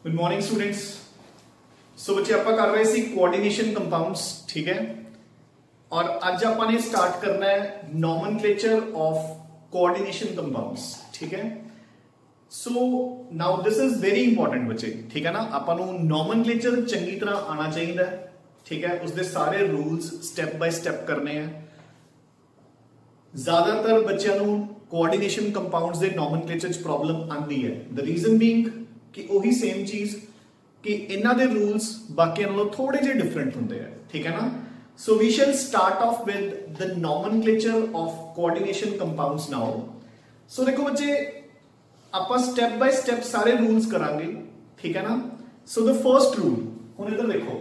Good morning students. सो बच्चे आप कर रहे सी कोऑर्डिनेशन कंपाउंड्स, ठीक है। और आज आपने स्टार्ट करना है नॉमेनक्लेचर ऑफ कोऑर्डिनेशन कंपाउंड्स, ठीक है। So now this is very important बच्चे, ठीक है ना। आपको नॉमेनक्लेचर चंगी तरह आना चाहिए, ठीक है। उसके सारे रूल्स स्टेप बाय स्टेप करने हैं। ज्यादातर बच्चों कोऑर्डिनेशन कंपाउंड्स के नॉमेनक्लेचर च प्रॉब्लम आती है। द रीजन बीइंग कि वही सेम चीज कि इन्हां दे रूल्स बाकियां नालों थोड़े जे डिफरेंट होंदे हैं, ठीक है ना। So we shall start off with the nomenclature of coordination compounds now. So देखो बच्चे आप स्टेप बाय स्टेप सारे रूल्स करांगे, ठीक है ना। सो द फर्स्ट रूल हुण इधर देखो,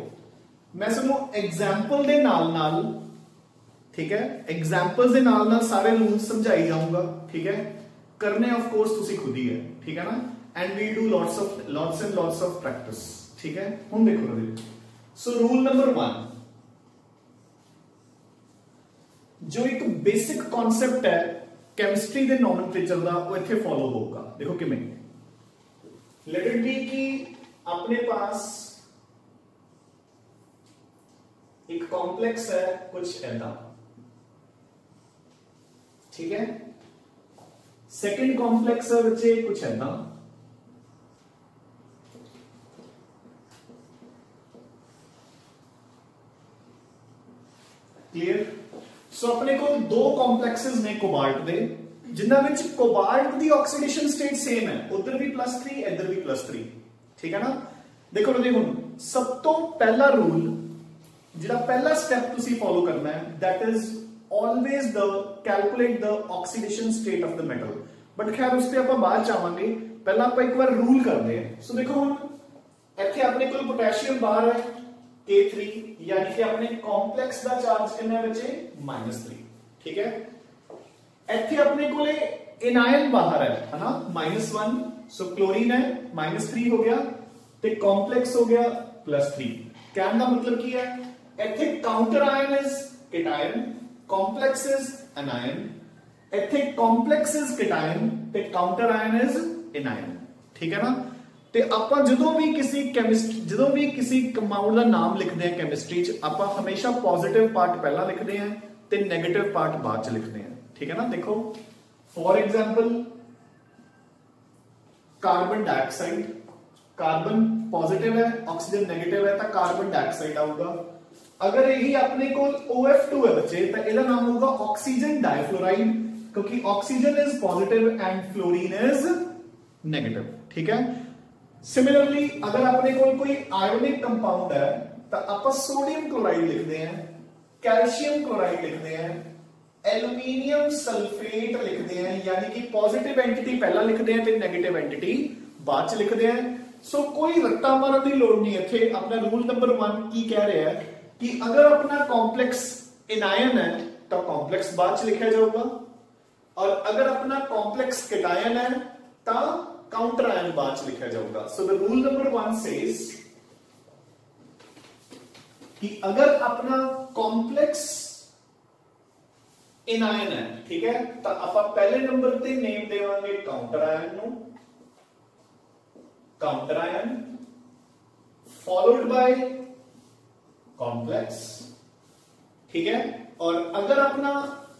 मैं तुहानूं एग्जाम्पल दे नाल ठीक है, एग्जाम्पल्स दे नाल सारे रूल्स समझाई जाऊंगा, ठीक है। करने ऑफ कोर्स तुसी खुद ही है, ठीक है ना। And we do lots and lots of practice, ठीक है। हुण देखो रवि, सो रूल नंबर 1 जो एक बेसिक कॉन्सेप्ट है केमिस्ट्री के नॉमेनक्लेचर का, वो इत्थे फॉलो होगा। देखो किवें, लेट इट बी कि अपने पास एक कॉम्प्लेक्स है कुछ ऐसा, ठीक है। सेकंड कॉम्प्लेक्स है बच्चे कुछ ऐसा, क्लियर। सो अपने को दो कॉम्प्लेक्सेस ने कोबाल्ट दे, जिन्हां विच कोबाल्ट दी ऑक्सीडेशन स्टेट सेम है, उधर भी +3 इधर भी +3, ठीक है ना। देखो हुण सब तो पहला रूल जिहड़ा पहला स्टेप तुसी फॉलो करना है, that is always the calculate the oxidation state of the metal. But खैर उस पे आपां बाद चावांगे, पहला आपां एक बार रूल करते हैं। सो देखो हुण इत्थे अपने कोल पोटेशियम बाहर है K3, यानी कि अपने कॉम्प्लेक्स का चार्ज कितना है बच्चे -3, ठीक है। इत्थे अपने कोले एनायन बाहर है ना, -1। सो क्लोरीन है -3 हो गया, ते कॉम्प्लेक्स हो गया +3। कहने का मतलब की है, इत्थे counter ion is cation, complex is anion. इत्थे कॉम्प्लेक्स इज केटायन ते काउंटर आयन इज एनायन, ठीक है ना। ते आपां जदों भी किसी कंपाउंड का नाम लिखते हैं केमिस्ट्री च, आपां हमेशा पॉजिटिव पार्ट पहला लिखते हैं ते नेगेटिव पार्ट बाद च लिखते हैं, ठीक है ना। देखो for example carbon dioxide, carbon positive है ऑक्सीजन नेगेटिव है, तो कार्बन डाइऑक्साइड आऊगा। अगर यही अपने को OF2 है बच्चे, तो इसका नाम होगा ऑक्सीजन डाइफ्लोराइड, क्योंकि oxygen is positive and fluorine is negative, ठीक है। सिमिलरली अगर अपने कोई आयोनिक कंपाउंड है तो आप सोडियम क्लोराइड लिखते हैं, कैल्शियम क्लोराइड लिखते हैं, एल्यूमिनियम सल्फेट लिखते हैं, यानी कि पॉजिटिव एंटिटी पहला लिखते हैं तो नेगेटिव एंटिटी बाद च लिखते हैं। सो कोई रट्टा मारने की लोड़ नहीं है। इत्थे अपना रूल नंबर 1 की कह रहा है कि अगर अपना कॉम्प्लेक्स एनायन है तो कॉम्प्लेक्स बाद च लिखा जाऊगा, और अगर अपना कॉम्प्लेक्स केटायन है तो काउंटर आयन बाद च लिखा जाऊगा। So the rule number 1 says कि अगर अपना कॉम्प्लेक्स एनायन है, ठीक है, तो आप पहले नंबर पे नेम देवांगे काउंटर आयन नु, counter ion followed by complex, ठीक है। और अगर अपना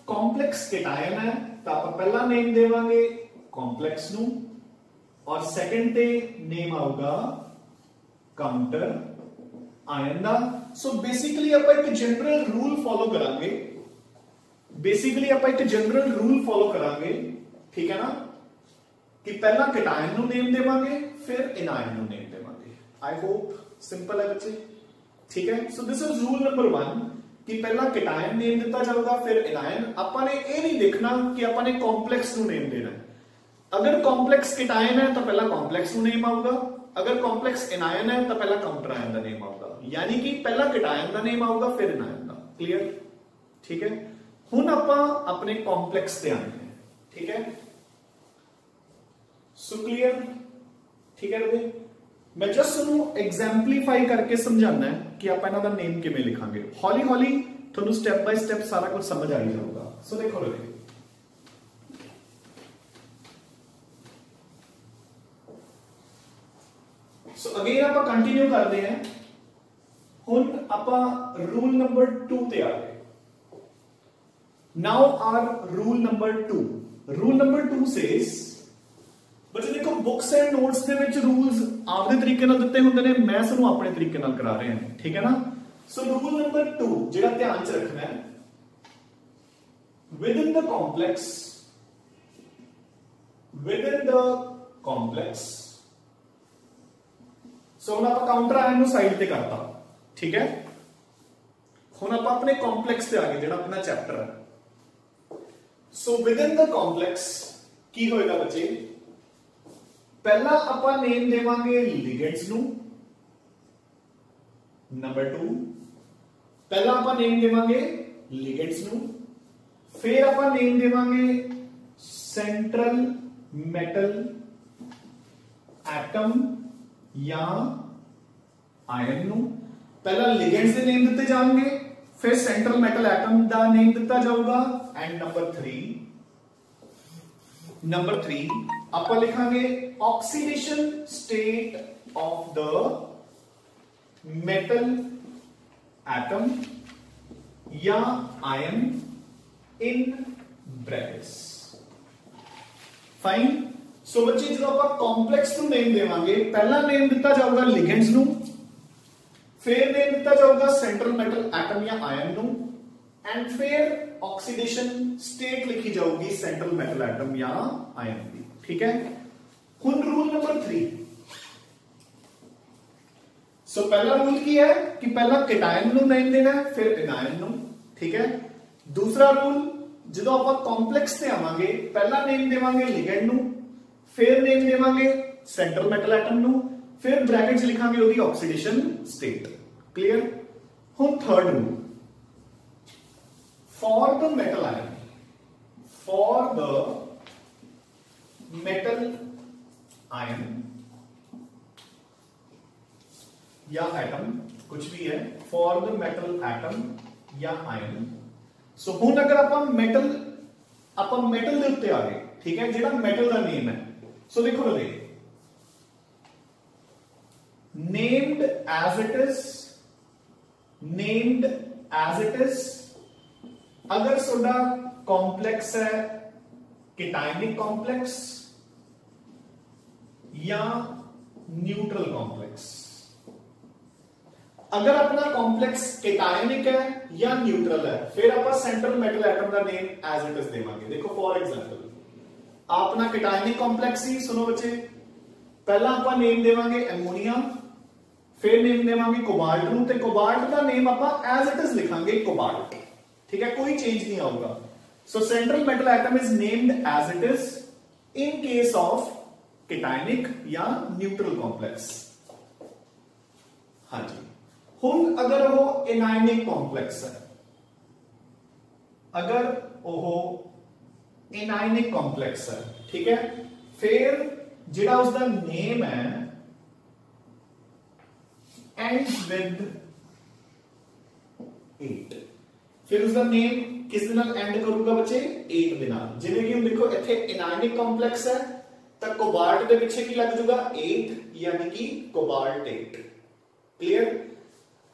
कॉम्प्लेक्स केटायन है तो आप पहला नेम देवांगे कॉम्प्लेक्स नु, और सेकंड पे नेम आऊगा काउंटर आयन दा। सो बेसिकली आप एक जनरल रूल फॉलो करांगे, ठीक है ना, कि पहला केटायन नु नेम देवांगे फिर एनायन नु नेम देवांगे। आई होप सिंपल है बच्चे, ठीक है। सो दिस इज रूल नंबर 1 कि पहला केटायन नेम दिता जाएगा फिर एनायन। आपने ये नहीं देखना कि आपने कॉम्प्लेक्स नु नेम देना है। अगर कॉम्प्लेक्स केटायन है तो पहला कॉम्प्लेक्स नु नेम आऊगा, अगर कॉम्प्लेक्स एनायन है तो पहला काउंटर आयन का नेम आऊगा, यानी कि पहला केटायन का नेम आऊगा फिर एनायन का। क्लियर, ठीक है। हुण आपां अपने कॉम्प्लेक्स पे आने हैं, ठीक है। सो क्लियर, ठीक है रवि। मैं जस्ट तुहानूं एग्जाम्पलीफाई करके समझाना है कि आप इन्हां दा नेम किवें लिखांगे। हौली हौली तुहानूं स्टेप बाय स्टेप सारा कुछ समझ आ ही जाऊगा। सो देखो रवि, सो अगेन आप कंटिन्यू करते हैं। हुण आपां रूल नंबर 2 ते आ गए। Now our rule number 2। Rule number 2 says, बच्चे देखो बुक्स एंड नोट्स दे विच रूल्स आपदे तरीके नाल दित्ते हुंदे ने, मैं सानू अपने तरीके नाल करा रहे हैं, ठीक है ना। सो रूल नंबर 2 जेड़ा ध्यान च रखना है, within the complex, सो हुण आपां काउंटर आयन नु साइड ते करता, ठीक है। हुण आपां अपने कॉम्प्लेक्स ते आ गए जेड़ा अपना चैप्टर है। सो विदिन द कॉम्प्लेक्स की होएगा बच्चे, पहला आपां नेम देवांगे लिगेंड्स नु। नंबर 2 पहला आपां नेम देवांगे लिगेंड्स नु, फिर आपां नेम देवांगे सेंट्रल मेटल एटम या आयन नु। पहला लिगेंड्स दे नेम दिते जाएंगे, फिर सेंट्रल मेटल एटम दा नेम दिता जाऊगा, एंड नंबर 3 आपां लिखांगे oxidation state of the metal atom या ion in brackets. Fine. So बच्चे जो आप कॉम्प्लेक्स नु नेम देवांगे, पहला नेम दिता जाऊगा लिगेंड्स नु, फिर नेम दिता जाऊगा सेंट्रल मेटल एटम या आयन नु, एंड फिर ऑक्सीडेशन स्टेट लिखी जाऊगी सेंट्रल मेटल एटम या आयन की, ठीक है। हुण रूल नंबर 3। सो पहला रूल की है कि पहला केटायन नु नेम देना है, फिर एनायन नु, ठीक है। दूसरा रूल, जो आप कॉम्प्लेक्स से आवांगे, पहला नेम देवांगे लिगेंड नु, फिर नेम देवांगे सेंट्रल मेटल एटम नु, फिर ब्रैकेट लिखांगे ओदी ऑक्सीडेशन स्टेट। क्लियर। हुण third rule, for the metal ion, for the metal ion या एटम, कुछ भी है, फॉर द मेटल एटम या आयन। सो हुण अगर आप मेटल दे उत्ते आ गए, ठीक है, जेड़ा मेटल का नेम है। सो देखो ना, नेम्ड एज इट इज, अगर सोडा कॉम्प्लेक्स है केटायनिक कॉम्प्लेक्स या न्यूट्रल कॉम्प्लेक्स। अगर अपना कॉम्प्लेक्स केटायनिक है या न्यूट्रल है, फिर आप सेंट्रल मेटल एटम का नेम एज इट इज देवांगे। देखो फॉर एग्जांपल अपना केटायनिक कॉम्प्लेक्स ही सुनो बच्चे, पहला आप नेम देवांगे एमोनिया, फिर नेम देवांगे कोबाल्ट नु, ते कोबाल्ट का नेम आप एज इट इज लिखांगे कोबाल्ट, ठीक है, कोई चेंज नहीं आऊगा। So central metal atom is named as it is in case of cationic या न्यूट्रल कॉम्प्लेक्स। हाँ जी। हुण अगर वो एनायनिक कॉम्प्लेक्स है, अगर वो एनायनिक कॉम्प्लेक्स है, ठीक है, फिर जिहड़ा उसका नेम है एंड्स विद 8, फिर उसका नेम किस नाल एंड करूंगा बच्चे, 8 दे नाल। जिवें कि हुण देखो इत्थे एनायनिक कॉम्प्लेक्स है, तो कोबाल्ट दे पिछे की लग जाऊगा 8, यानी कि कोबाल्ट 8। क्लियर।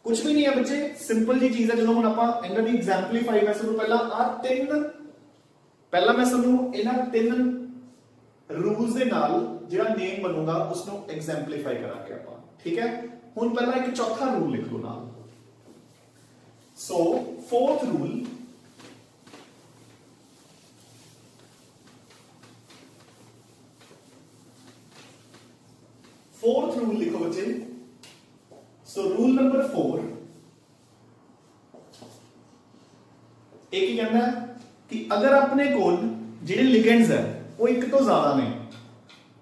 कुछ भी नहीं है बच्चे, सिंपल जी चीज है। जो हम आप इन्हां दी एग्जांपलीफाई मैं सानू पहला मैं सानू इन्हां 3 रूल्स दे नाल जेड़ा नेम बनूगा उसनु एग्जांपलीफाई करांगे आपां, ठीक है। हुण पहला एक चौथा रूल लिख लो नाल। सो फोर्थ रूल, लिखो बच्चे। सो रूल नंबर 4 एक ही कहना है कि अगर अपने कोल जिहड़े लिगेंड्स है वो एक तो ज्यादा ने,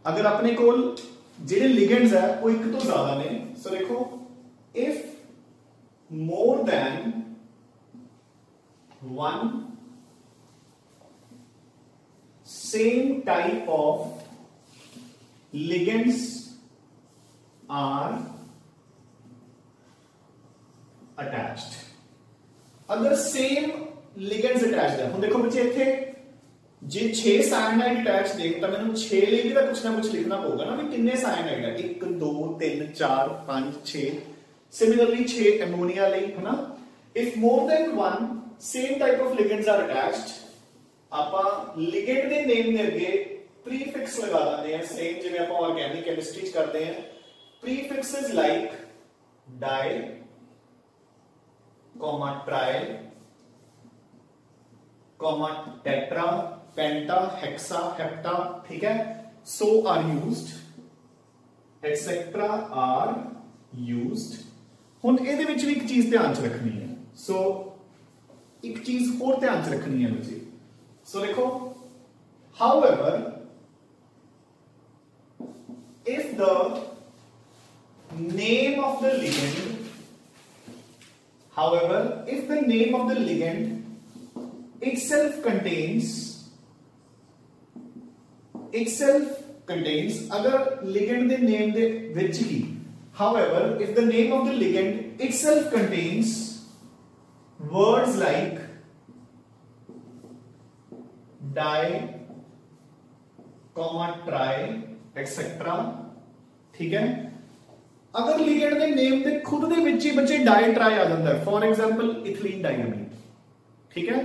अगर अपने कोल जिहड़े लिगेंड्स है वो एक तो ज्यादा ने। सो देखो, if more than 1 same type of ligands are attached, अगर सेम लिगेंड्स अटैच्ड है। हम देखो बच्चे इत्थे जे 6 साइनाइड अटैच ने तो मैंने 6 लिए भी कुछ ना कुछ लिखना पड़ेगा ना, भी कितने साइनाइड है, 1 2 3 4 5 6, सिमिलरली 6 एमोनिया लिए, है ना। If more than one same type of ligands are attached, आपा लिगेंड दे नेम दे अगे प्रीफिक्स लगा देते हैं, सेम जिवें आपा ऑर्गेनिक केमिस्ट्री च करते हैं। Prefixes like di, comma tri, comma tetra, penta, hexa, hepta, ठीक है, so are used, etcetera are used. हुण इहदे विच भी एक चीज ध्यान च रखनी है, सो एक चीज होर ध्यान च रखनी है बच्चे। सो देखो, however if the name of the ligand, however if the name of the ligand itself contains अगर ligand the name दे विच ही, however if the name of the ligand itself contains words like di, comma try, etcetera, ठीक है। अगर ligand दे name दे खुद दे विच ही बच्चे di tri आ जाता है, फॉर एग्जांपल इथिलीन डायमीन, ठीक है,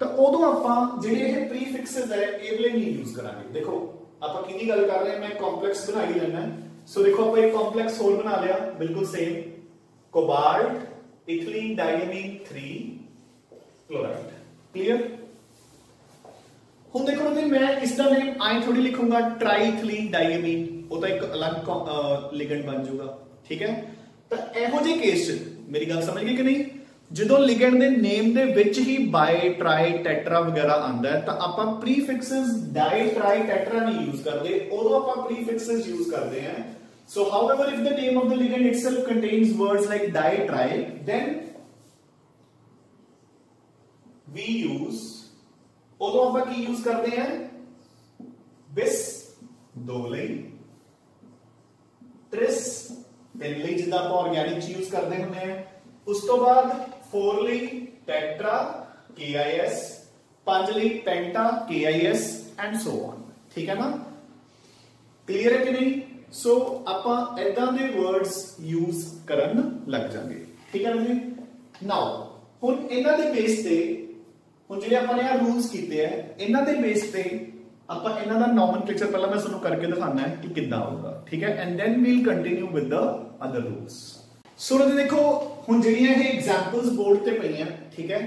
तो उदों आपां जिहड़े ये प्रीफिक्सेस है ये वाले नहीं यूज करांगे। देखो आपां किहदी गल कर रहे हैं, मैं कॉम्प्लेक्स बना ही लेना है। सो देखो आपां एक कॉम्प्लेक्स होर बना लिया, बिल्कुल same, cobalt, ethylene diamine 3 chloride, clear. हुण देखो जी, मैं इसका नेम आई थोड़ी लिखूंगा ट्राइथिलीन डायमीन, वो तो एक अलग लिगेंड बन जाऊगा, ठीक है। तो इहो जे केस मेरी गल समझ गए कि नहीं, जो लिगेंड दे नेम दे विच ही बाई, ट्राई, टेट्रा वगैरह आंदा है, तो आपां प्रीफिक्सेस डाई, ट्राई, टेट्रा नहीं यूज करते, उदों आपां प्रीफिक्सेस यूज करते हैं। So however if the name of the ligand itself contains words like di, tri, then we use, उदों आपां की यूज करते हैं, बिस 2 ਲਈ, ट्रिस 3 ਲਈ, जिद्दां आपां ऑर्गेनिक यूज करते हुंदे हैं। उस तो बाद 4 ਲਈ टेट्रा KIS, 5 ਲਈ पेंटा KIS एंड सो ऑन, ठीक है ना, क्लियर है कि नहीं। सो आपां इदां दे वर्ड्स यूज करन लग जांगे, ठीक है ना जी। नाउ हुण इन्हां दे बेस ते ਹੁਣ ਜਿਹੜੇ ਆਪਾਂ ਨੇ ਆ ਰੂਲਸ ਕੀਤੇ ਆ, ਇਹਨਾਂ ਦੇ ਬੇਸ ਤੇ ਆਪਾਂ ਇਹਨਾਂ ਦਾ ਨੋਮਨਕਲੇਚਰ ਪਹਿਲਾਂ ਮੈਂ ਤੁਹਾਨੂੰ ਕਰਕੇ ਦਿਖਾਣਾ ਹੈ ਕਿ ਕਿੱਦਾਂ ਹੋਊਗਾ, ਠੀਕ ਹੈ, and then we'll continue with the other rules. So ਦੇਖੋ ਹੁਣ ਜਿਹੜੀਆਂ ਇਹ ਐਗਜ਼ਾਮਪਲਸ ਬੋਰਡ ਤੇ ਪਈਆਂ, ਠੀਕ ਹੈ,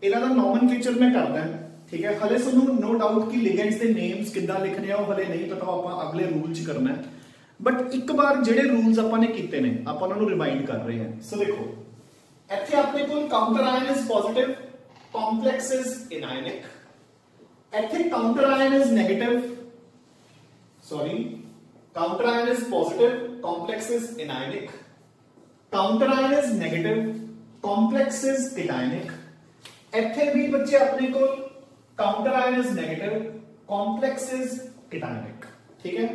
ਇਹਨਾਂ ਦਾ ਨੋਮਨਕਲੇਚਰ ਮੈਂ ਕਰਦਾ, ਠੀਕ ਹੈ। ਹਲੇ ਤੁਹਾਨੂੰ ਨੋ ਡਾਊਟ ਕਿ ਲਿਗੈਂਡਸ ਦੇ ਨੇਮਸ ਕਿੱਦਾਂ ਲਿਖਣੇ ਆ ਉਹ ਹਲੇ ਨਹੀਂ ਪਤਾ, ਆਪਾਂ ਅਗਲੇ ਰੂਲ ਚ ਕਰਨਾ ਹੈ। ਬਟ ਇੱਕ ਵਾਰ ਜਿਹੜੇ ਰੂਲਸ ਆਪਾਂ ਨੇ ਕੀਤੇ ਨੇ ਆਪਾਂ ਉਹਨਾਂ ਨੂੰ ਰਿਮਾਈਂਡ ਕਰ ਰਹੇ ਹਾਂ। ਸੋ ਦੇਖੋ ਇੱਥੇ ਆਪਣੇ ਕੋਲ counter ion is positive, complex is anionic, ethic counter ion is negative, sorry, counter ion is positive, complex is anionic, counter ion is negative, complex is cationic। ਇੱਥੇ ਵੀ ਬੱਚੇ ਆਪਣੇ ਕੋਲ counter ion is negative, complex is cationic, ठीक है।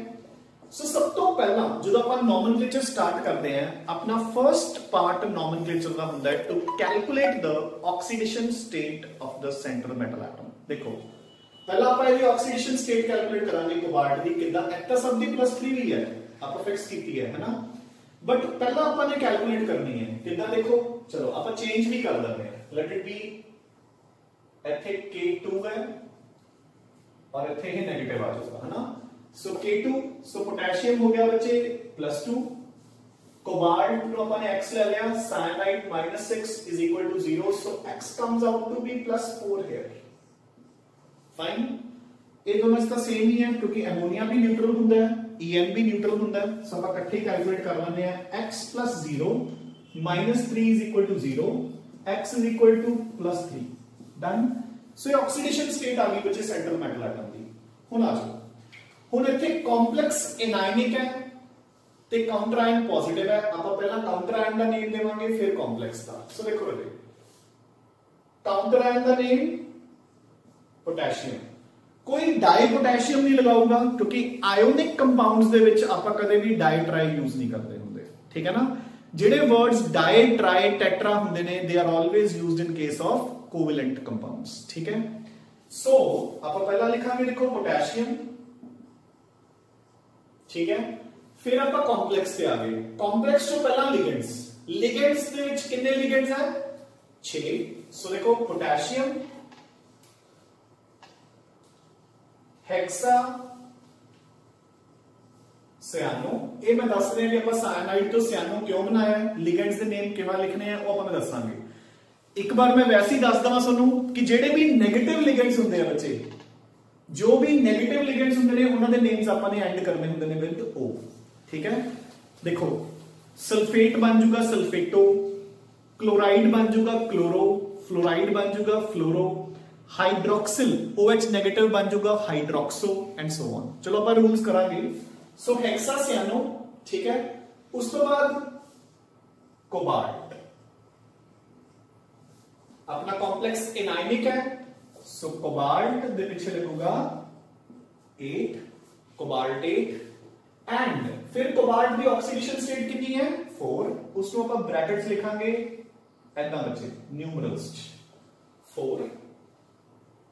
सो सब तो पहला जो ਆਪਾਂ ਨੋਮਨਕਲੇਚਰ ਸਟਾਰਟ ਕਰਦੇ ਆਂ, ਆਪਣਾ ਫਰਸਟ ਪਾਰਟ ਨੋਮਨਕਲੇਚਰ ਦਾ ਹੁੰਦਾ ਹੈ to calculate the oxidation state of the central metal atom. ਦੇਖੋ ਪਹਿਲਾਂ ਆਪਾਂ ਇਹਦੀ ਆਕਸੀਡੇਸ਼ਨ ਸਟੇਟ ਕੈਲਕੂਲੇਟ ਕਰਾਂਗੇ ਕੋਬਾਲਟ ਦੀ, ਕਿੱਦਾਂ, ਇੱਥੇ ਸਭ ਦੀ +3 ਵੀ ਹੈ, ਆਪਾਂ ਫਿਕਸ ਕੀਤੀ ਹੈ ਨਾ, ਬਟ ਪਹਿਲਾਂ ਆਪਾਂ ਨੇ ਕੈਲਕੂਲੇਟ ਕਰਨੀ ਹੈ ਕਿੱਦਾਂ। ਦੇਖੋ ਚਲੋ ਆਪਾਂ ਚੇਂਜ ਵੀ ਕਰ ਦਿੰਦੇ ਹਾਂ, ਲੈਟ ਇਟ ਬੀ ਇੱਥੇ K2 ਹੈ और ਇੱਥੇ ਇਹ ਨੈਗੇਟਿਵ ਆ ਜਾਊਗਾ, ਹੈ ਨਾ। सो K2, सो पोटेशियम हो गया बच्चे +2, कोबाल्ट को अपन X ले लिया, cyanide -6 is equal to 0, so X comes out to be +4 here, fine. ये दोनों इसका सेम ही है क्योंकि अमोनिया भी न्यूट्रल होता है, EN भी न्यूट्रल होता है, सो अपन इकट्ठे कैलकुलेट कर लेते हैं। X + 0 -3 is equal to 0, X is equal to +3, done. So ये ऑक्सीडेशन स्टेट आ गई बच्चे सेंट्रल मेटल एटम दी। हुण आ जाओ, ਹੁਣ ਇੱਥੇ ਕੰਪਲੈਕਸ एनायनिक है ਤੇ ਕਾਊਂਟਰ ਆਇਨ ਪੋਜ਼ਿਟਿਵ ਹੈ, ਆਪਾਂ ਪਹਿਲਾਂ ਕਾਊਂਟਰ ਆਇਨ ਦਾ ਨੇਮ ਦੇਵਾਂਗੇ ਫਿਰ ਕੰਪਲੈਕਸ ਦਾ। ਸੋ ਦੇਖੋ ਬੇਟੇ ਕਾਊਂਟਰ ਆਇਨ ਦਾ ਨੇਮ पोटेशियम, कोई डाई पोटेशियम नहीं लगाऊंगा क्योंकि आयोनिक कंपाउंड्स दे विच आपां कदे भी डाई ट्राई यूज नहीं करते हुंदे, ठीक है ना। जेडे वर्ड्स डाई ट्राई टेट्रा हुंदे ने they are always used in case of covalent compounds, ठीक है। सो आप पहला लिखांगे, देखो पोटेशियम, ठीक है। फिर आप कॉम्प्लेक्स पे आ गए। कॉम्प्लेक्स जो पहला लिगेंड्स, लिगेंड्स ਦੇ ਵਿੱਚ कितने लिगेंड्स है? 6। सो देखो पोटेशियम, हेक्सा, सियानो। ये मैं दस रहा भी साइनाइड तो सियानो क्यों बनाया है, लिगेंड्स के नेम किवें लिखने हैं वो मैं दसांगे। एक बार मैं वैसे ही दस दवा तुहानू कि जेडे भी नेगेटिव लिगेंड्स होंगे हैं बच्चे, जो भी नेगेटिव लिगेंड्स होंगे ने उन्होंने नेम्स आपने एंड करने होंगे ने विद ओ, ठीक है। देखो सल्फेट बन जूगा सल्फेटो, क्लोराइड बन जूगा क्लोरो, फ्लोराइड बन जूगा फ्लोरो, हाइड्रोक्सिल OH नेगेटिव बन जूगा हाइड्रोक्सो एंड सो ऑन। चलो आप रूल्स करांगे। सो हेक्सा सियानो, ठीक है। उस तो बाद कोबाल्ट, अपना कॉम्प्लेक्स एनायनिक है, सो कोबाल्ट दे पीछे लिखूंगा 8, कोबाल्ट 8 एंड फिर कोबाल्ट की ऑक्सीडेशन स्टेट कितनी है 4, उसको आप ब्रैकेट्स लिखांगे ऐसा बच्चे न्यूमरल्स 4,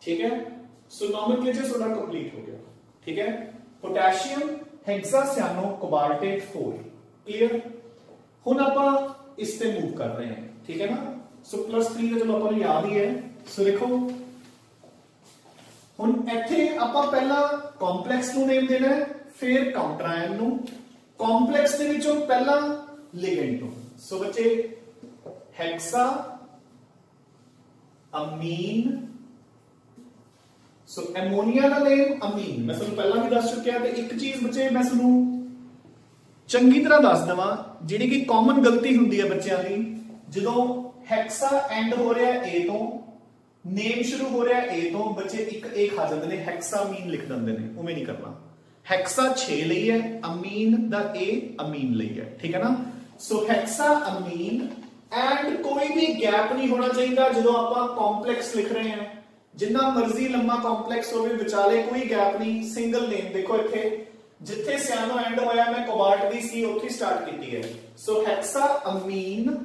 ठीक है। सो नॉमेनक्लेचर थोड़ा कंप्लीट हो गया, ठीक है। Potassium, hexacyano, cobalt 8, 4 clear. हुन आप इस पे मूव कर रहे हैं, ठीक है ना। सो +3 चलो अपन याद ही है। सो देखो हुन इत्थे आपां पहला कॉम्प्लेक्स नू नेम देना है, फिर काउंटर आयन नू, कॉम्प्लेक्स दे विचों पहला लिगेंड नू। सो बच्चे हेक्सा अमीन, सो एमोनिया का नेम अमीन मैं तुहानू पहला भी दस चुकिया। ते एक चीज बच्चे मैं तुहानू चंगी तरह दस दवां जिहड़ी कि कॉमन गलती हुंदी है बच्चों की, जदों हेक्सा एंड हो रहा है ए तो, नेम शुरू हो रहा है ए तो, बच्चे एक ए खा जाते हैं हेक्सामीन लिख देंगे ने, उमें नहीं करना। हेक्सा 6 लई है, अमीन दा ए अमीन लई है, ठीक है ना। सो हेक्सा अमीन एंड कोई भी गैप नहीं होना चाहिए जो आप कॉम्प्लेक्स लिख रहे हैं, जिन्ना मर्जी लंबा कॉम्प्लेक्स हो विचाले कोई गैप नहीं, सिंगल नेम। देखो इत्थे जिथे सियानो एंड होया मैं कोबाल्ट दी सी उत्थे स्टार्ट की है। सो हेक्सा अमीन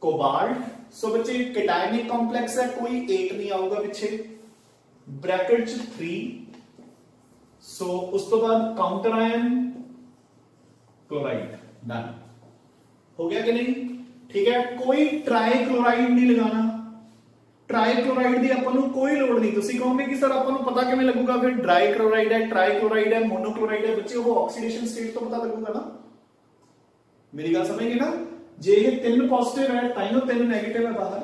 कोबाल्ट, सो बच्चे कैटायनिक कॉम्प्लेक्स है, कोई 8 नहीं आऊगा पीछे, ब्रैकेट 3। सो उस तो बाद काउंटर आयन क्लोराइड, डन हो गया कि नहीं, ठीक है। कोई ट्राई क्लोराइड नहीं लगाना, ट्राई क्लोराइड की अपन कोई लोड़ नहीं। तुम कहोगे कि सर अपन पता किवें लगूगा फिर ड्राई क्लोराइड है, ट्राई क्लोराइड है, मोनोक्लोराइड है, बच्चे वो ऑक्सीडेशन स्टेट तो पता लगूगा ना, मेरी गल समझ गए ना। जे ये 3 पॉजिटिव है ताइयों 3 नेगेटिव है बाहर,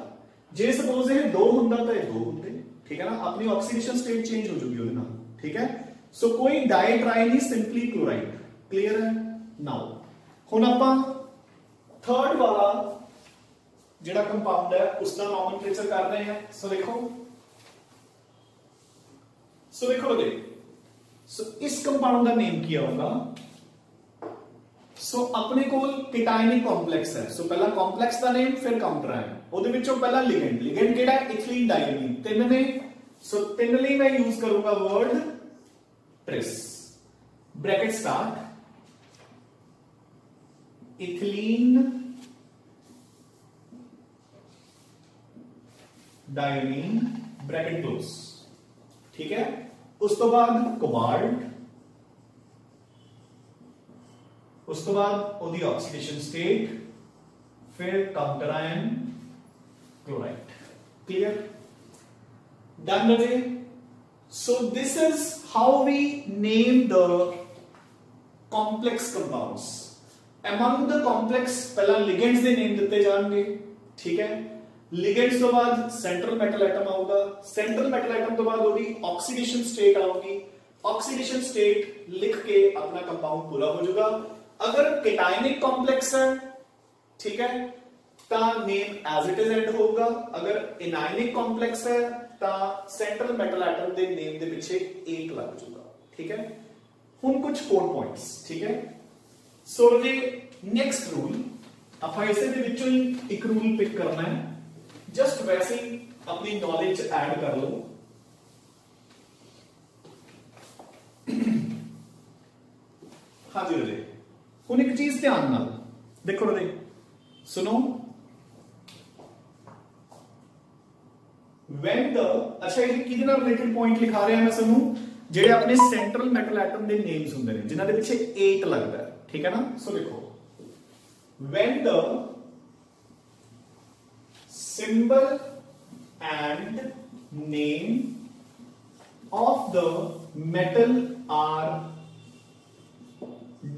जे सपोज ये 2 हुंदा तो ये 2 होंगे, ठीक है ना। अपनी ऑक्सीडेशन स्टेट चेंज हो जाएगी उसके नाल, ठीक है। सो कोई डाई ट्राई नहीं, सिंपली क्लोराइड, क्लियर है। नाउ हुन आपां थर्ड वाला जिहड़ा कंपाउंड है उसका नॉमेनक्लेचर कर रहे हैं। सो देखो इस कंपाउंड का नेम क्या होगा। सो अपने कोल कैटायनिक कॉम्प्लेक्स है, सो पहला कॉम्प्लेक्स का नेम फिर काउंटर आयन, ਉਹਦੇ ਵਿੱਚੋਂ पहला लिगेंड, लिगेंड ਕਿਹੜਾ ਹੈ इथिलीन डायमीन, 3 ने। सो 3 ਲਈ मैं यूज करूंगा word tris, bracket start ethylene diamine bracket close, ठीक है। उस तो बाद कोबाल्ट, उस तो बाद ओदी ऑक्सीडेशन स्टेट, फिर counter ion chloride, clear done रहे। So this is how we name the complex compounds. Among the complex पहला लिगेंड्स दे नेम दिते जाएंगे, ठीक है। लिगेंड्स तो बाद सेंट्रल मेटल एटम आऊगा, सेंट्रल मेटल एटम तो बाद ओदी ऑक्सीडेशन स्टेट आऊगी, ऑक्सीडेशन स्टेट लिख के अपना कंपाउंड पूरा हो जाएगा। अगर कैटायनिक कॉम्प्लेक्स है, ठीक है, ता name as it is end होगा। अगर एनायनिक कॉम्प्लेक्स है ता सेंट्रल मेटल एटम दे नेम दे पीछे 8 लग जाएगा, ठीक है। हुन कुछ 4 पॉइंट्स, ठीक है। सो जी नेक्स्ट रूल आप ऐसे दे विचों ही एक रूल पिक करना है, जस्ट वैसे ही अपनी नॉलेज ऐड कर लो। हाँ जी जी हुन एक चीज ध्यान नाल देखो रे, सुनो, when अच्छा ਇਹ ਕਿਹਦੇ ਨਾਲ ਰਿਲੇਟਡ ਪੁਆਇੰਟ ਲਿਖਾ ਰਿਹਾ ਮੈਂ ਤੁਹਾਨੂੰ ਜਿਹੜੇ ਆਪਣੇ ਸੈਂਟਰਲ ਮੈਟਲ ਐਟਮ ਦੇ ਨੇਮਸ ਹੁੰਦੇ ਨੇ ਜਿਨ੍ਹਾਂ ਦੇ ਪਿੱਛੇ 8 ਲੱਗਦਾ ਹੈ ਠੀਕ ਹੈ ਨਾ ਸੋ ਲਿਖੋ when the symbol and name of the metal are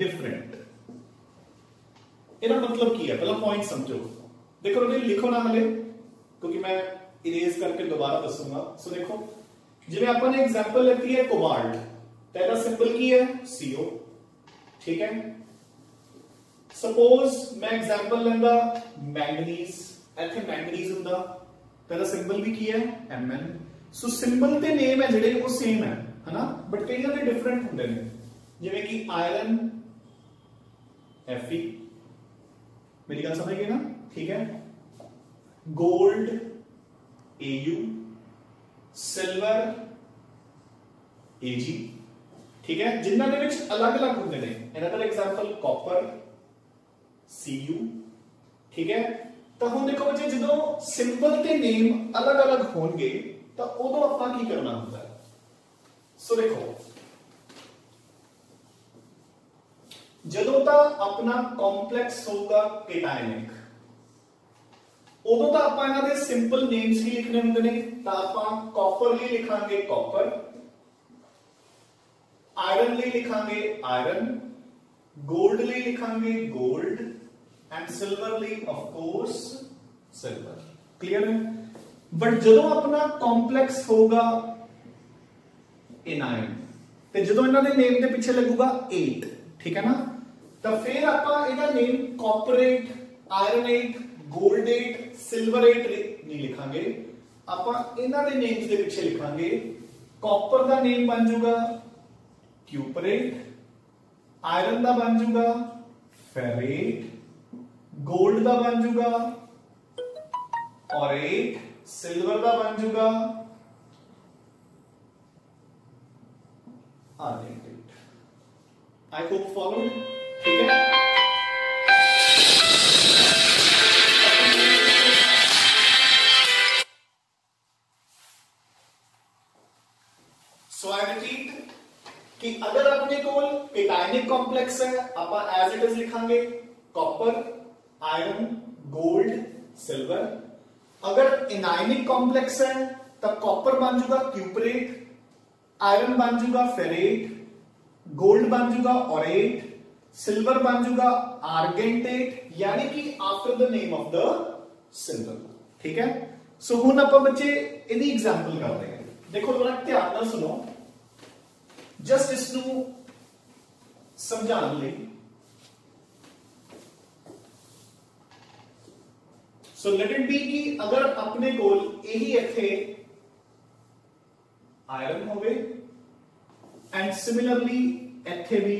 different ਇਹਦਾ ਮਤਲਬ ਕੀ ਹੈ ਪਹਿਲਾਂ ਪੁਆਇੰਟ ਸਮਝੋ देखो रोटी लिखो ना हले क्योंकि मैं इरेज करके दोबारा दसूंगा सो देखो जिवें अपन ने एग्जांपल लेती है कोबाल्ट पहला सिंबल की है CO ठीक है सपोज मैं एग्जांपल लेंदा मैंगनीज इथे मैंगनीज हुंदा पहला सिंबल भी की है Mn सो सिंबल ते नेम है जेडे वो सेम है ना बट कईयां दे डिफरेंट हुंदे ने जिवें कि आयरन Fe मेरी गल समझ गए ना ठीक है गोल्ड Au सिल्वर Ag ठीक है जिन्हां दे विच अलग-अलग हुंदे ने अनदर एग्जांपल कॉपर Cu ठीक है तो हुण देखो बच्चे जदों सिंबल ते नेम अलग-अलग होणगे तो उदों आपां की करना हुंदा है सो देखो जदों तक अपना कॉम्प्लेक्स होगा केटायनिक उदों तो आप इन्हां दे सिंपल नेम्स ही लिखने होंगे ने तो आप कॉपर लिए लिखांगे कॉपर आयरन लिए लिखांगे आयरन गोल्ड लिए लिखांगे गोल्ड एंड सिल्वर लिए ऑफ कोर्स सिल्वर क्लियर है बट जदों अपना कॉम्प्लेक्स होगा एनायन ते जदों इन्हां दे नेम दे पीछे लगूगा 8 ठीक है ना तो फिर आप इहदा नेम कॉपरेट आयरनेट गोल्डेट सिल्वरेट नहीं लिखांगे आप इन्हां दे नेम्स दे पीछे लिखांगे कॉपर दा नेम बन जाऊगा क्यूपरेट आयरन दा बन जाऊगा फेरेट गोल्ड दा बन जाऊगा ऑरेट सिल्वर दा बन जाऊगा आर्नेट आई होप फॉलोड ठीक है सो आई रिपीट कि अगर अपने कोल केटायनिक कॉम्प्लेक्स है आप एज इट इज लिखांगे कॉपर आयरन गोल्ड सिल्वर अगर एनायनिक कॉम्प्लेक्स है तो कॉपर बन जाऊगा क्यूपरेट आयरन बन जाऊगा फेरेट गोल्ड बन जाऊगा ऑरेट सिल्वर बन जाऊगा आर्गेंटेट यानी कि after the name of the symbol ठीक है सो हुण आपां बच्चे इहदी एग्जांपल करते हैं देखो थोड़ा ध्यान नाल सुनो जस्ट इसनू समझाने लई सो लेट इट बी कि अगर अपने कोल यही इत्थे आयरन होवे एंड सिमिलरली इत्थे भी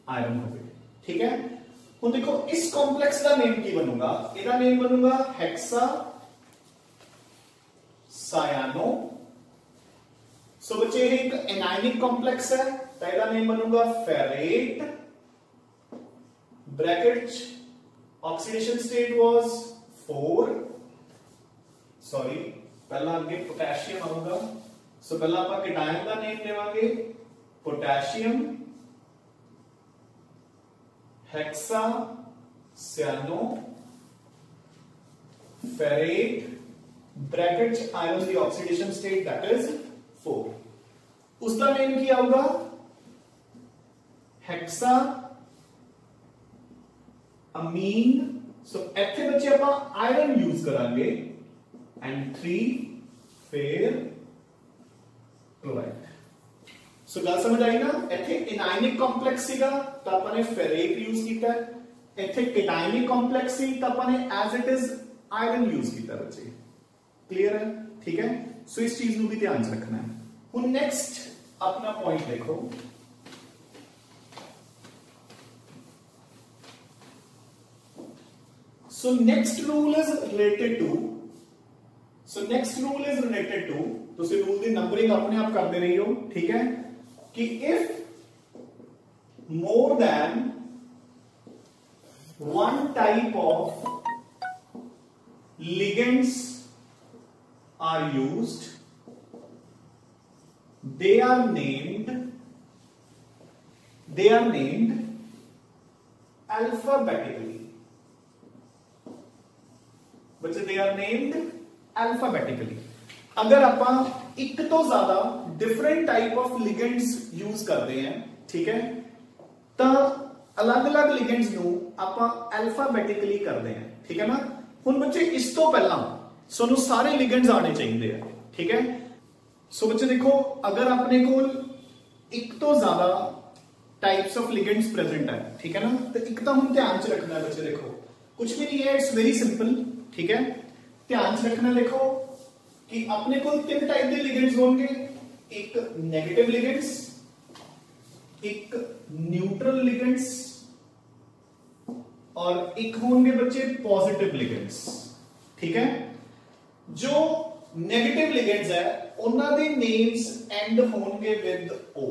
आयरन होवे ठीक है हुण देखो इस कॉम्प्लेक्स का नेम की बनूंगा इहदा नेम बनूंगा हेक्सा सायानो सो बच्चे ये एक एनायनिक कॉम्प्लेक्स है तो इसका नेम बनूंगा ferrate bracket oxidation state was 4 sorry पहला आगे पोटेशियम आऊंगा सो पहला आप केटायन का नेम लेवांगे potassium hexacyano ferrate bracket iron दी ऑक्सीडेशन स्टेट दैट इज 4 उसका नेम क्या होगा हेक्सा अमीन सो इत्थे बच्चे आप आयरन यूज करांगे एंड 3 फिर क्लोराइड सो गल समझ आई ना इत्थे एनायनिक कॉम्प्लेक्स सीगा तो आपने फेरेट यूज किया इत्थे केटायनिक कॉम्प्लेक्स सी तो आपने as it is iron use किया बच्चे क्लियर है ठीक है सो इस चीज को भी ध्यान रखना है हुण नेक्स्ट अपना पॉइंट देखो so next rule is related to तुसी रूल दी नंबरिंग अपने आप करते रही हो ठीक है कि if more than one type of ligands are used they are named alphabetically. बच्चे they are named alphabetically. अगर आप एक तो ज्यादा different type of ligands use करते हैं, ठीक है, तो अलग अलग लिगेंड्स ਨੂੰ ਆਪਾਂ alphabetically ਕਰਦੇ हैं, ठीक है ना। ਹੁਣ ਬੱਚੇ ਇਸ ਤੋਂ ਪਹਿਲਾਂ ਸਾਨੂੰ ਸਾਰੇ ਲਿਗेंड्स ਆਣੇ ਚਾਹੀਦੇ ਆ, ठीक है। सो बच्चे देखो, अगर अपने को एक तो ज्यादा टाइप्स ऑफ लिगेंड्स प्रेजेंट है, ठीक है ना, तो एक तो हम ध्यान च रखना है बच्चे, देखो कुछ भी नहीं है, इट्स वेरी सिंपल, ठीक है। ध्यान च रखना, देखो कि अपने को तीन टाइप के लिगेंड्स होंगे, एक नेगेटिव लिगेंड्स, एक न्यूट्रल लिगेंड्स और एक होंगे बच्चे पॉजिटिव लिगेंड्स, ठीक है। जो नेगेटिव लिगेंड्स है उन्हां दे नेम्स एंड होंगे with O,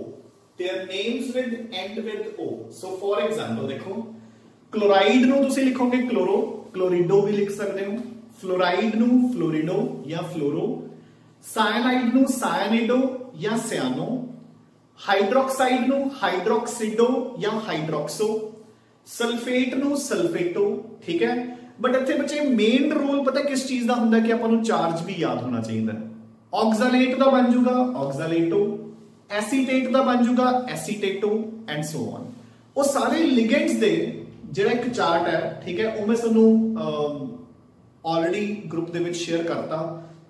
there names with end with O. So for example देखो, क्लोराइड नु तुसी लिखोगे क्लोरो, क्लोरिडो भी लिख सकते हो, फ्लोराइड नु फ्लोरिडो या फ्लोरो, साइनाइड नु साइनिडो या सियानो, हाइड्रोक्साइड नु हाइड्रोक्सिडो या हाइड्रोक्सो, सल्फेट नु सल्फेटो, ठीक है। बट इत्थे बच्चे मेन रोल पता किस चीज का हुंदा कि आपां नूं चार्ज भी याद होना चाहिए। ऑक्सलेट का बन जूगा ऑक्सलेटो, एसीटेट का बन जूगा एसीटेटो एंड सो ऑन। वो सारे लिगेंड्स दे जिहड़ा एक चार्ट है, ठीक है, वो मैं तुहानूं ऑलरेडी ग्रुप दे विच शेयर करता।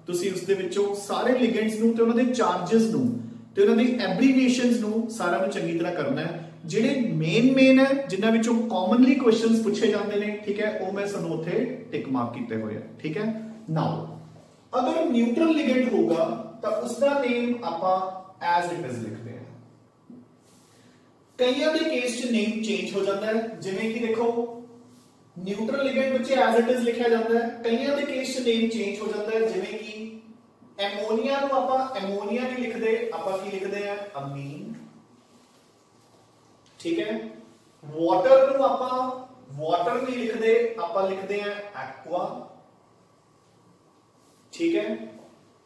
तुसीं उस दे विचों सारे लिगेंड्स नूं ते उन्हां दे चार्जेस नूं ते उन्हां दी एब्रीविएशंस नूं सारा नूं चंगी तरह करना है। जिहड़े मेन है जिन्हां विचों कॉमनली क्वेश्चंस पूछे जाते हैं, ठीक है, वो मैं तुहानूं उत्थे टिक मार्क कीते होए हैं, ठीक है। नाउ अगर न्यूट्रल लिगेंड होगा तो उसका नेम आपां एज इट इज लिखते हैं। कईयां दे केस च नेम चेंज हो जाता है, जिवें कि देखो न्यूट्रल लिगेंड बच्चे एज इट इज लिखा जाता है, कईयां दे केस च नेम चेंज हो जाता है, जिवें कि एमोनिया नु आपां एमोनिया नहीं लिखते, आपां की लिखते हैं अमीन, ठीक है। वाटर नु आपां वाटर नहीं लिखते, आपां लिखते हैं एक्वा, ठीक है।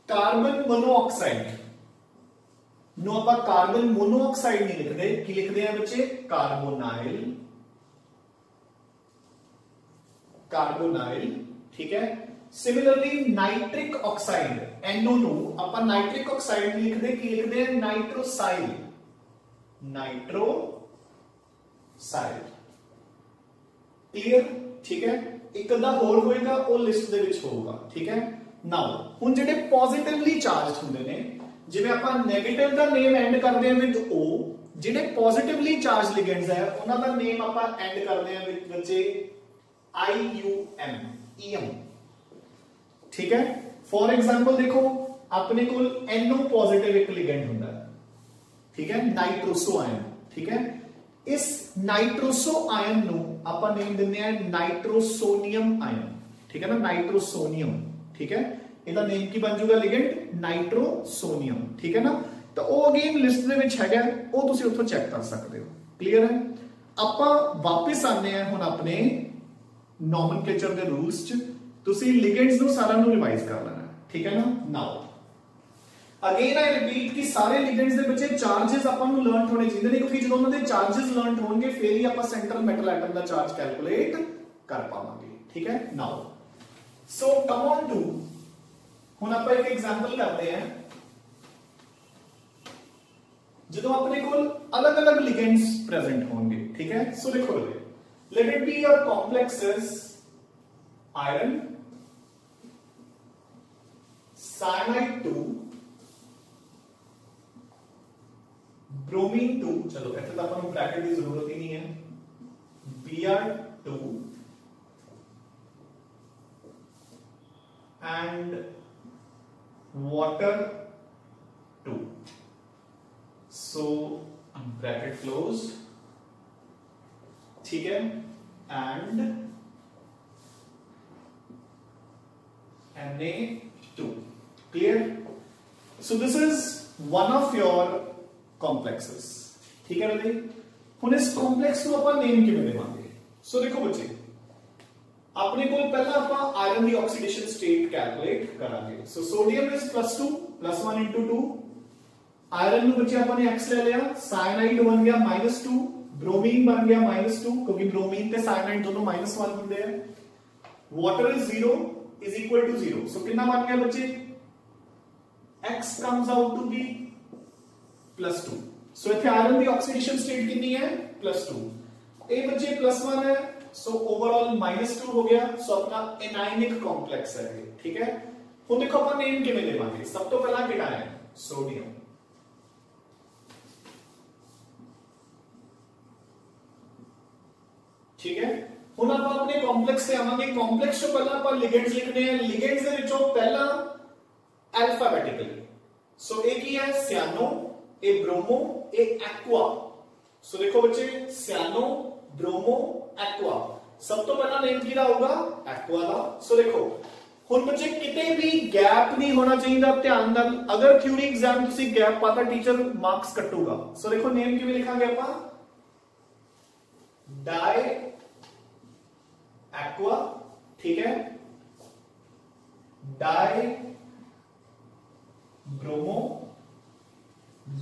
कार्बन मोनोऑक्साइड नो आपां कार्बन मोनोऑक्साइड नहीं लिखते, की लिखते हैं बच्चे कार्बोनाइल, कार्बोनाइल, ठीक है। सिमिलरली नाइट्रिक ऑक्साइड NO नु आपां नाइट्रिक ऑक्साइड नहीं लिखते, की लिखते हैं नाइट्रोसाइल, नाइट्रोसाइल, क्लियर, ठीक है। एक अद्धा होर होएगा वो लिस्ट दे विच होगा, ठीक है। नाउ हुण जिहड़े पॉजिटिवली चार्ज हुंदे ने, जिवें आपां नेगेटिव दा नेम एंड करदे हां विद O, जिहड़े पॉजिटिवली चार्ज लिगेंड्स है उन्हां दा नेम आपां एंड करदे हां विद बच्चे IUM, EM, ठीक है। फॉर एग्जांपल देखो अपने कोल NO पॉजिटिव एक लिगेंड हुंदा है, ठीक है, नाइट्रोसो आयन, ठीक है। इस नाइट्रोसो आयन नु आपां नेम दिंदे हैं नाइट्रोसोनियम आयन, ठीक है ना, नाइट्रोसोनियम, ठीक है। ਇਹਦਾ नेम की बन जूगा लिगेंड नाइट्रोसोनियम, ठीक है ना। तो वो अगेन लिस्ट दे विच हैगा, वो तुसीं उत्थों चेक कर सकते हो, क्लियर है। आपां वापस आने हैं हुण अपने नॉमेनक्लेचर दे रूल्स च, तुसीं लिगेंड्स नु सारा नु रिवाइज कर लेना, ठीक है ना। नाउ अगेन आई रिपीट कि सारे लिगेंड्स दे बच्चे चार्जेस आपां नु लर्न होने चाहिए, क्योंकि जदों उन्हां दे चार्जेस लर्न होणगे फिर ही आपां सेंट्रल मेटल एटम दा चार्ज कैलकुलेट कर पावांगे, ठीक है। Now so come on to हुण आपां एक एग्जांपल करते हैं, जदों अपने कोल अलग अलग लिगेंड्स प्रेजेंट होंगे, ठीक है। सो लिखो, let it be your complexes iron, cyanide 2, bromine 2, चलो इत्थे तां आपां नूं ब्रैकेट की जरूरत ही नहीं है, Br2 and water 2. So bracket closed, ठीक है, and Na2, clear. So this is one of your complexes, ठीक है बेटे। हुण इस कॉम्प्लेक्स को आपां नेम किवें देवांगे? सो देखो बच्चे, अपने को पहला आपां आयरन दी ऑक्सीडेशन स्टेट कैलकुलेट करांगे। सो सोडियम इज +2 +1 * 2, आयरन में बच्चे अपन ने x ले लिया, साइनाइड बन गया -2, ब्रोमीन बन गया -2 क्योंकि ब्रोमीन ते साइनाइड दोनों -1 होंगे हैं। Water is 0 is equal to 0, so कितना बन गया बच्चे, x comes out to be +2। सो इथे आयरन की ऑक्सीडेशन स्टेट कितनी है, +2। ए बच्चे +1 है, सो ओवरऑल -2 हो गया। सो अपना एनायनिक कॉम्प्लेक्स है ये, ठीक है। हुण देखो अपन नेम किवें देवांगे, सब तो पहला कीटायन सोडियम, ठीक है। हुण आपां अपने कॉम्प्लेक्स से आवांगे। कॉम्प्लेक्स तो पहला आपां लिगेंड्स लिखने हैं, लिगेंड्स दे विचों पहला अल्फाबेटिकली, सो ए की है सियानो, ए ब्रोमो, ए एक्वा। सो देखो बच्चे सियानो, ब्रोमो, एक्वा, सब तो पहला नेम किहदा होगा, एक्वा दा। सो देखो हुण बच्चे किते भी गैप नहीं होना चाहिए, ध्यान नाल। अगर थ्योरी एग्जाम तुसी गैप पाता टीचर मार्क्स कटूगा। सो देखो नेम किवें लिखांगे आपां, डाई एक्वा, ठीक है, डाई ब्रोमो,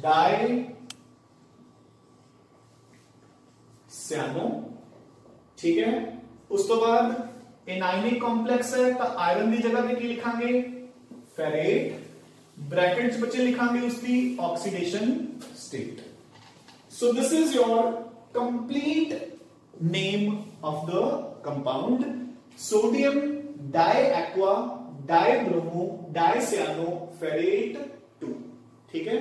डाई सियानो, ठीक है। उस तो बाद एनायनिक कॉम्प्लेक्स है तो आयरन की जगह पे की लिखांगे, फेरेट, ब्रैकेट च बच्चे लिखांगे उसकी oxidation state. So this is your complete name of the compound, sodium di aqua, di bromo, di cyano, ferrate 2, ठीक है।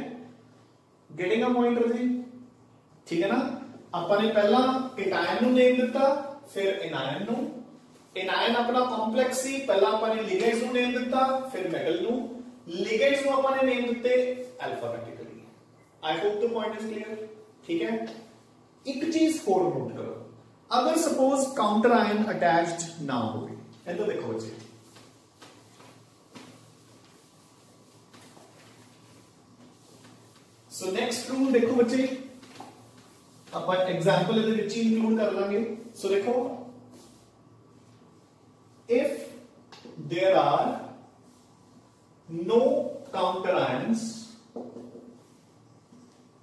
गेटिंग अ पॉइंट जी, ठीक है ना। अपन ने पहला केटायन नु नेम दिता, फिर एनायन नु। एनायन अपना कॉम्प्लेक्स सी, पहला अपन ने लिगेंड्स नु नेम दिता, फिर मेटल नु। लिगेंड्स नु अपन ने नेम दिते alphabetically. I hope the point is clear, ठीक है। एक चीज होर नोट करो, अगर सपोज काउंटर आयन अटैच्ड ना हो, इधर देखो बच्चे, सो नेक्स्ट रूल देखो बच्चे, अपन एग्जांपल इधर विच इंक्लूड कर लांगे। सो देखो, if there are no counter ions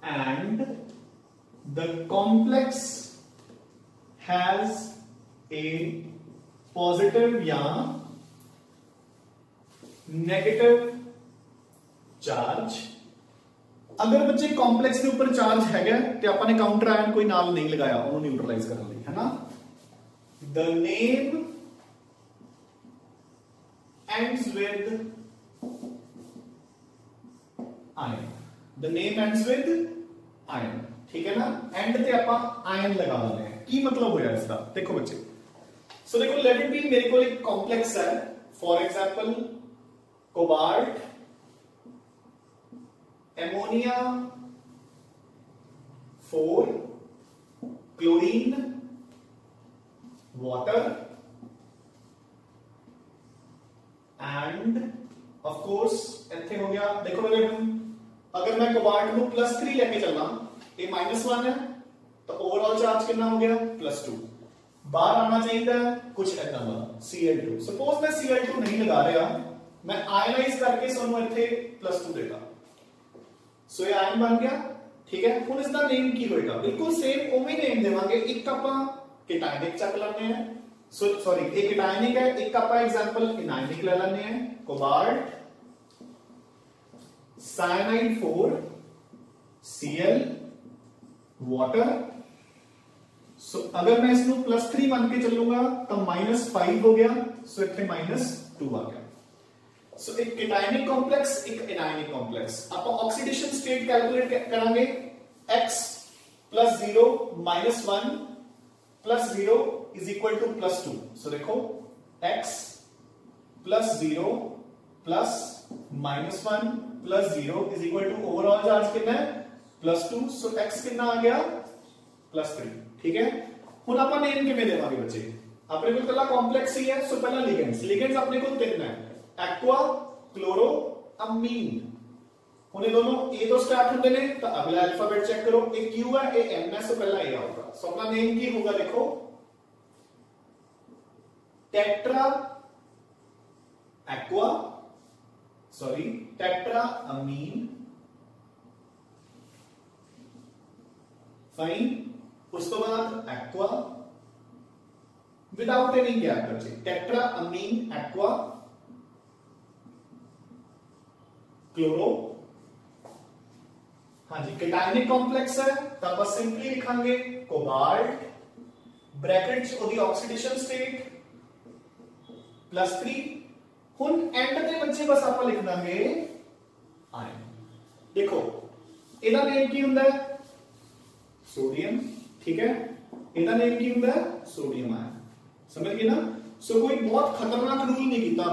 and the complex has a positive या नेगेटिव चार्ज, अगर बच्चे कॉम्प्लेक्स के ऊपर चार्ज हैगा तो आपने काउंटर आयन कोई नाल नहीं लगाया उन्होंने न्यूट्रलाइज करने लिए, है ना। The name ends with ion, the name ends with ion, ठीक है ना। एंड ते आपां आयन लगा लेने हैं, की मतलब होया इसका, देखो बच्चे। सो देखो लेट इट बी, मेरे को एक कॉम्प्लेक्स है, for example cobalt, ammonia 4, chlorine, water end of course इथे हो गया। देखो मेरे अगर मैं कोबाल्ट को +3 लेके चलना, ये -1 है तो ओवरऑल चार्ज कितना हो गया, +2। बाहर आना चाहिए कुछ ऐसा वाला Cl2। सपोज मैं Cl2 नहीं लगा रहा, मैं आयनाइज करके सोनू इथे +2 देता, सो ये आयन बन गया, ठीक है। हुण इसका नेम की होएगा, बिल्कुल सेम ओवे नेम देवांगे। एक आपां केटायनिक चक लेने हैं, सो सॉरी एक केटायनिक है, एक आपां एग्जांपल एनायनिक ले लेने हैं, कोबाल्ट, साइनाइड 4, Cl, वाटर। सो अगर मैं इसको +3 मान के चलूंगा तो -5 हो गया, सो इथे -2 आ गया। सो एक केटायनिक कॉम्प्लेक्स, एक एनायनिक कॉम्प्लेक्स। आप ऑक्सीडेशन स्टेट कैलकुलेट करांगे, x + 0 -1 + 0 is equal to +2। So देखो x + 0 + -1 + 0 is equal to overall charge कितना है, +2। सो x कितना आ गया, +3, ठीक है। हुण आपां नेम किवें देवांगे बच्चे, अपने को पहला कॉम्प्लेक्स ही है, सो पहला लिगेंड्स, लिगेंड्स अपने को 3 है, एक्वा, क्लोरो, अमीन। उन्हें दोनों ए तो स्टार्ट होते ने, तो अगला अल्फाबेट चेक करो, ए क्यू है, ए एम है, सो पहला ए होगा। सो अपना नेम की होगा, देखो tetra aqua, sorry tetra amine fine. उस तो बाद एक्वा विदाउट एनी गैप बच्चे, टेट्रा अमीन एक्वा क्लोरो। हाँ जी, कैटायनिक कॉम्प्लेक्स है तो आप सिंपली लिखांगे कोबाल्ट ब्रैकेट्स ओदी ऑक्सीडेशन स्टेट +3। हुन एंड ते बच्चे बस आप लिख देंगे आयन। देखो इहदा नेम की हुंदा है सोडियम, ठीक है, इहदा नेम की हुंदा है सोडियम आयन, समझ गए ना। सो कोई बहुत खतरनाक रूल नहीं किया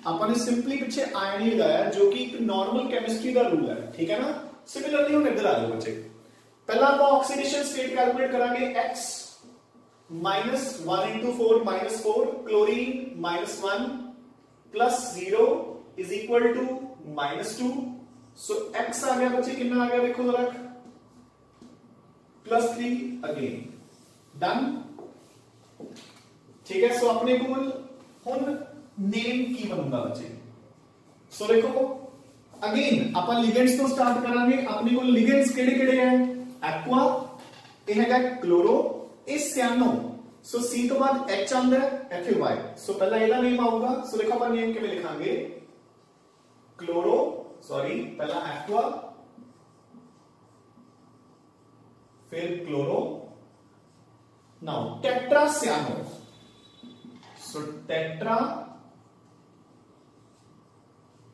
आपने सिंपली पीछे आयन ही लगाया जो कि एक नॉर्मल केमिस्ट्री का रूल है, ठीक है ना। सिमिलरली हम इधर आ जाओ बच्चे, पहला आप ऑक्सीडेशन स्टेट कैलकुलेट करांगे x -1 × 4 -4 chlorine -1 +0 is equal to -2। So x आ गया बच्चे, कितना आ गया देखो जरा, +3 अगेन डन, ठीक है। सो अपने को हुन नेम की बनूंगा बच्चे। सो देखो अगेन अपन लिगेंड्स तो स्टार्ट करांगे। अपने को लिगेंड्स केड़े-केड़े हैं, एक्वा, ये हैगा क्लोरो, ये सियानो। सो सी तो बाद H आंदा है, एथिल Y। सो पहला ਇਹਦਾ नेम आऊगा। सो देखो अपन नेम किਵੇਂ लिखांगे, क्लोरो सॉरी पहला एक्वा फिर chloro, now tetra cyano. So tetra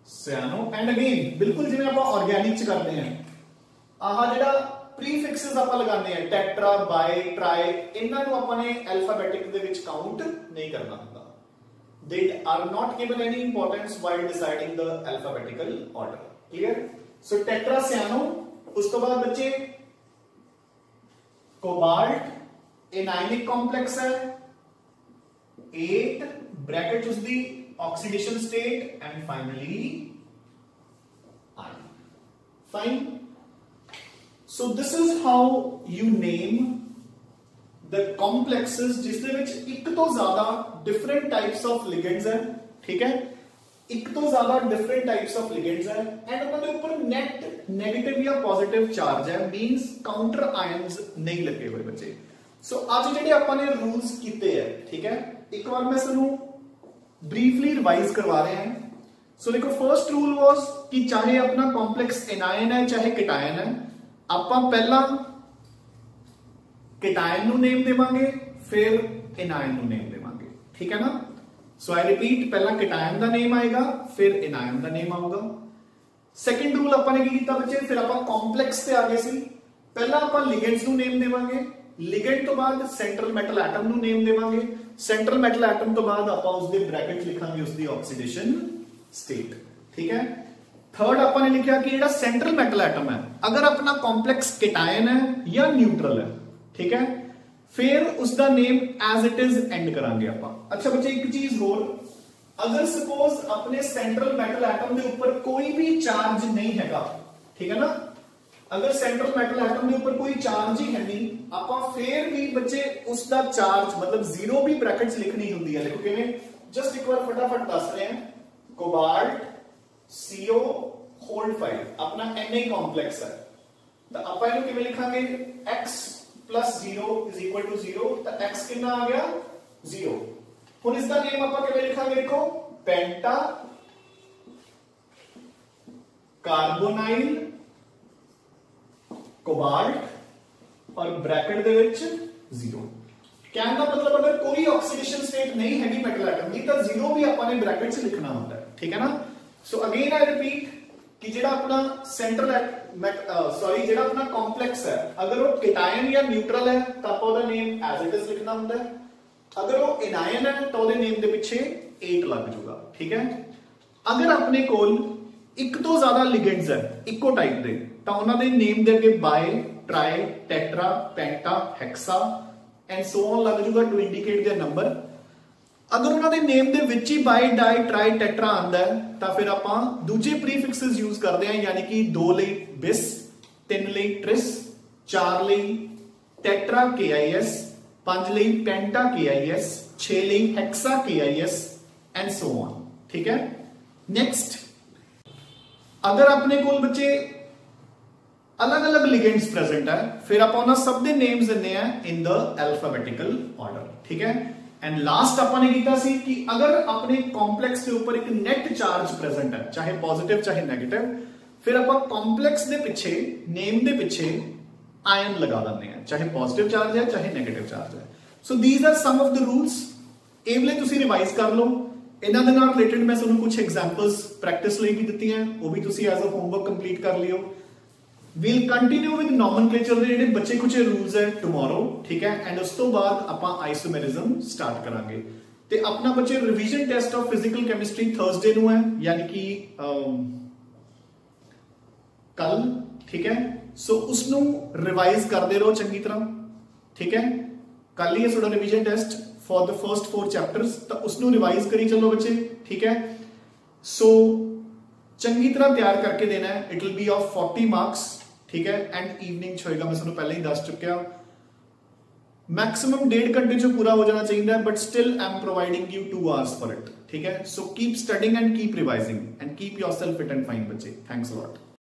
cyano and again बिल्कुल जिवें आप ऑर्गेनिक च करते हैं, आह जेड़ा प्रीफिक्सेस आप लगाने हैं टेट्रा बाय ट्राई, इन्हां नूं आपने अल्फाबेटिक दे विच काउंट नहीं करना होता। They are not given any importance while deciding the alphabetical order, clear. So tetra cyano, उस तो बाद बच्चे कोबाल्ट एनायनिक कॉम्प्लेक्स है 8 ब्रैकेट उसदी oxidation state and finally ion, fine. So this is how you name the complexes जिस दे विच एक तो ज्यादा different types of ligands है, ठीक है, एक तो ज्यादा different types of ligands है एंड उन्हां दे ऊपर net negative या positive charge है, means counter ions नहीं लगे हुए बच्चे। So आज जेडे आपां ने रूल्स कीते हैं, ठीक है, एक बार मैं सानू ब्रीफली रिवाइज करवा रहे हैं। सो देखो फर्स्ट रूल वाज कि चाहे अपना कॉम्प्लेक्स एनायन है चाहे केटायन है, ਆਪਾਂ ਪਹਿਲਾਂ केटायन ਨੂੰ नेम देवांगे फिर एनायन ਨੂੰ नेम देवांगे, ठीक है ना। सो आई रिपीट, पहला केटायन ਦਾ नेम आएगा फिर एनायन ਦਾ नेम आऊगा। सेकंड रूल ਆਪਾਂ ਨੇ ਕੀ ਕੀਤਾ ਬੱਚੇ, ਫਿਰ ਆਪਾਂ ਕੰਪਲੈਕਸ ਤੇ ਆ ਗਏ ਸੀ। ਪਹਿਲਾਂ ਆਪਾਂ ਲਿਗੈਂਡਸ ਨੂੰ नेम देवांगे, लिगेंड तो बाद सेंट्रल मेटल एटम ਨੂੰ नेम देवांगे, सेंट्रल मेटल एटम तो बाद ਆਪਾਂ ਉਸ ਦੇ ब्रैकेट लिखांगे उसकी ऑक्सीडेशन स्टेट, ठीक है। थर्ड आपने लिखा कि जेड़ा सेंट्रल मेटल एटम है अगर अपना कॉम्प्लेक्स केटायन है या न्यूट्रल है, ठीक है, फिर उसका name as it is end करांगे आपां। अच्छा बच्चे एक चीज होर, अगर सपोज अपने सेंट्रल मेटल एटम के ऊपर कोई भी चार्ज नहीं हैगा, ठीक है ना, अगर सेंट्रल मेटल एटम के ऊपर कोई चार्ज ही है नहीं, आपां फिर भी बच्चे उसका चार्ज मतलब 0 भी ब्रैकेट्स लिखनी हुंदी है। देखो किवें, जस्ट एक बार फटाफट दस रहे हैं। कोबाल्ट CO होल्ड 5 अपना Na कॉम्प्लेक्स है, तो आप इन्हें किवें लिखांगे, x + 0 = 0, तो x कितना आ गया 0। हुन इसका नेम आप किवें लिखांगे, देखो पेंटा कार्बोनाइल कोबाल्ट और ब्रैकेट दे विच 0। कहने का मतलब अगर कोई ऑक्सीडेशन स्टेट नहीं हैगी मेटल एटम की तो 0 भी आपने ब्रैकेट से लिखना होता है, ठीक है ना। सो अगेन आई रिपीट कि जेड़ा अपना सेंट्रल सॉरी जेड़ा अपना कॉम्प्लेक्स है अगर वो केटायन या न्यूट्रल है तो आप ओदा नेम एज इट इज लिखना होता है, अगर वो एनायन है तो ओदे नेम दे पिछे 8 लग जाऊगा, ठीक है। अगर अपने कोल एक तो ज्यादा लिगेंड्स है इको टाइप दे तो उन्हां दे नेम दे अगे bi tri tetra penta hexa and so on लग जाऊगा टू इंडिकेट देयर नंबर। अगर उन्होंने नेम दे विच ही बाय डाई ट्राई टेट्रा आंदा है तो फिर आपां दूजे प्रीफिक्सेस यूज करते हैं, यानी कि 2 लई बिस, 3 लई ट्रिस, 4 लई टेट्रा KIS, 5 लई पेंटा KIS, 6 लई hexa KIS and so on, ठीक है। नेक्स्ट, अगर अपने कोल बच्चे अलग अलग लिगेंड्स प्रेजेंट है, फिर आप उन्होंने सब दे नेम्स दिने हैं इन द अल्फाबेटिकल ऑर्डर, ठीक है। एंड लास्ट आपने कीता सी कि अगर अपने कॉम्प्लेक्स के ऊपर एक नेट चार्ज प्रेजेंट है, चाहे पॉजिटिव चाहे नेगेटिव, फिर आप कॉम्प्लेक्स दे पिछे नेम दे पिछे आयन लगा देने हैं, चाहे पॉजिटिव चार्ज है चाहे नेगेटिव चार्ज है। So these are some of the rules, एवले तुसी रिवाइज कर लो। इन्हां दे नाल रिलेटेड मैं तुहानू कुछ एग्जांपल्स प्रैक्टिस लई भी दित्ती हैं, वो भी तुसी एज अ होमवर्क कंप्लीट कर लियो। We'll continue with nomenclature ਦੇ ਜਿਹੜੇ बच्चे कुछ रूल्स है tomorrow, ठीक है। एंड उस तो बाद ਆਪਾਂ आइसोमेरिज्म स्टार्ट करांगे ਤੇ अपना बच्चे revision test of physical chemistry Thursday ਨੂੰ है, यानी कि कल, ठीक है। सो उसनु रिवाइज करते रहो चंगी तरह, ठीक है। कल ही है थोड़ा revision test for the first 4 chapters, तो उसनु रिवाइज करी चलो बच्चे, ठीक है। सो चंगी तरह तैयार करके देना है, it will be of 40 marks, ठीक है। एंड इवनिंग च होएगा, मैं तुहानू पहले ही दस चुकिया, मैक्सिमम 1.5 घंटे च पूरा हो जाना चाहिए, but still I am providing you 2 hours for it, ठीक है। So keep studying and keep revising and keep yourself fit and fine बच्चे। Thanks a lot.